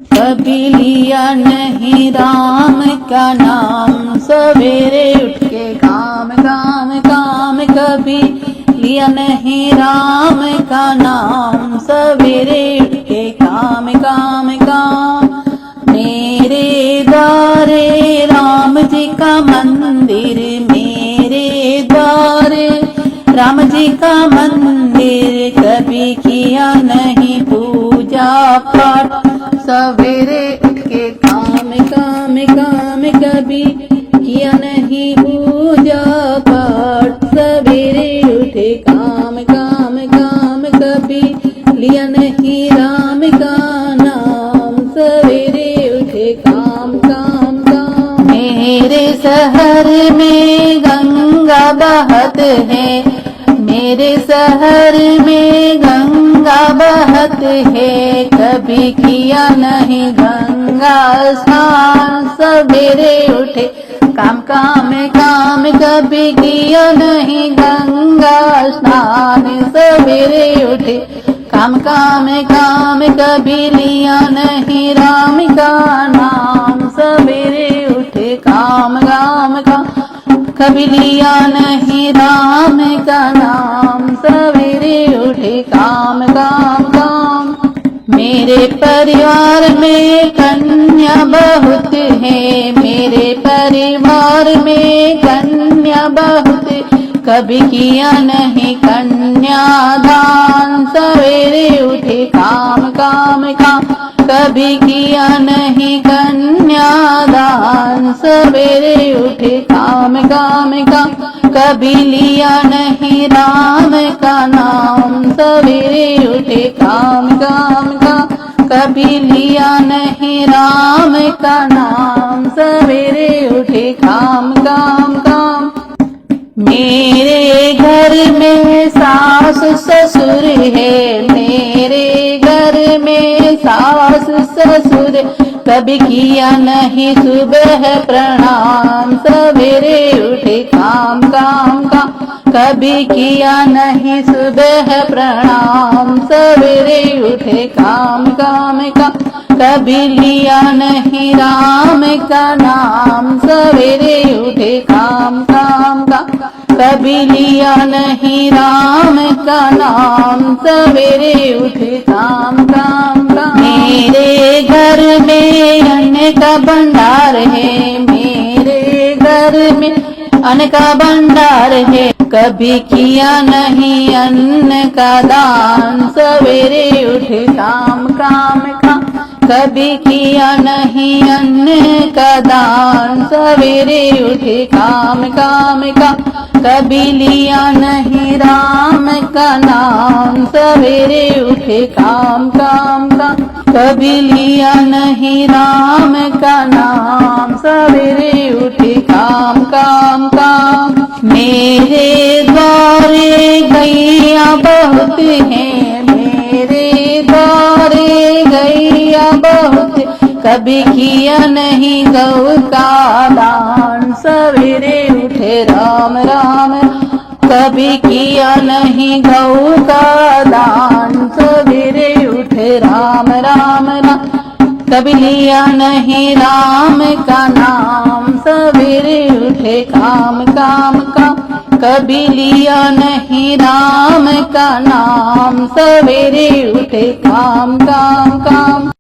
कभी लिया नहीं राम का नाम, सवेरे उठ के काम काम काम। कभी लिया नहीं राम का नाम, सवेरे उठ के काम काम काम। मेरे द्वारे राम जी का मंदिर, मेरे द्वारे राम जी का मंदिर। कभी किया नहीं पूजा पाठ, सवेरे उठ के काम काम काम। कभी किया नहीं पूजा पाठ, सवेरे उठे काम काम काम। कभी लिया नहीं राम का नाम, सवेरे उठे काम काम काम। मेरे शहर में गंगा बहत है, मेरे शहर में गंगा बहत है। कभी किया नहीं गंगा स्नान, सवेरे उठे काम काम काम। कभी किया नहीं गंगा स्नान, सवेरे उठे काम काम काम। कभी लिया नहीं राम का नाम, सवेरे उठे काम काम काम। कभी लिया नहीं राम का नाम, सवेरे उठे काम काम काम। मेरे परिवार में कन्या बहुत है, मेरे परिवार में कन्या बहुत। कभी किया नहीं कन्यादान, सवेरे उठे काम काम काम। कभी किया नहीं कन्यादान, सवेरे उठे काम काम काम। कभी लिया नहीं राम का नाम, सवेरे उठे काम काम काम। कभी लिया नहीं राम का नाम, सवेरे उठे काम काम काम। मेरे घर में सास ससुर है, मेरे घर में सास ससुर। कभी किया नहीं सुबह प्रणाम, सवेरे उठे काम काम काम। कभी किया नहीं सुबह प्रणाम, सवेरे उठे काम काम काम। कभी लिया नहीं राम का नाम, सवेरे उठे काम काम काम। कभी लिया नहीं राम का नाम, सवेरे उठे काम काम काम। मेरे घर में अन्न का भंडार है, मेरे घर में अन्न का भंडार है। कभी किया नहीं अन्न का दान, सवेरे उठे काम काम काम। कभी किया नहीं अन्न का दान, सवेरे उठे काम काम काम। कभी लिया नहीं राम का नाम, सवेरे उठे काम काम काम। कभी लिया नहीं राम का नाम, सवेरे उठे काम काम काम। मेरे द्वारे गैया बहुत हैं, मेरे द्वारे गैया बहुत। कभी किया नहीं गौ का दान, सवेरे उठे राम राम। कभी किया नहीं गौ का दान, सवेरे उठे राम राम राम। कभी लिया नहीं राम का नाम, सवेरे उठे काम काम काम। कभी लिया नहीं राम का नाम, सवेरे उठे काम काम काम।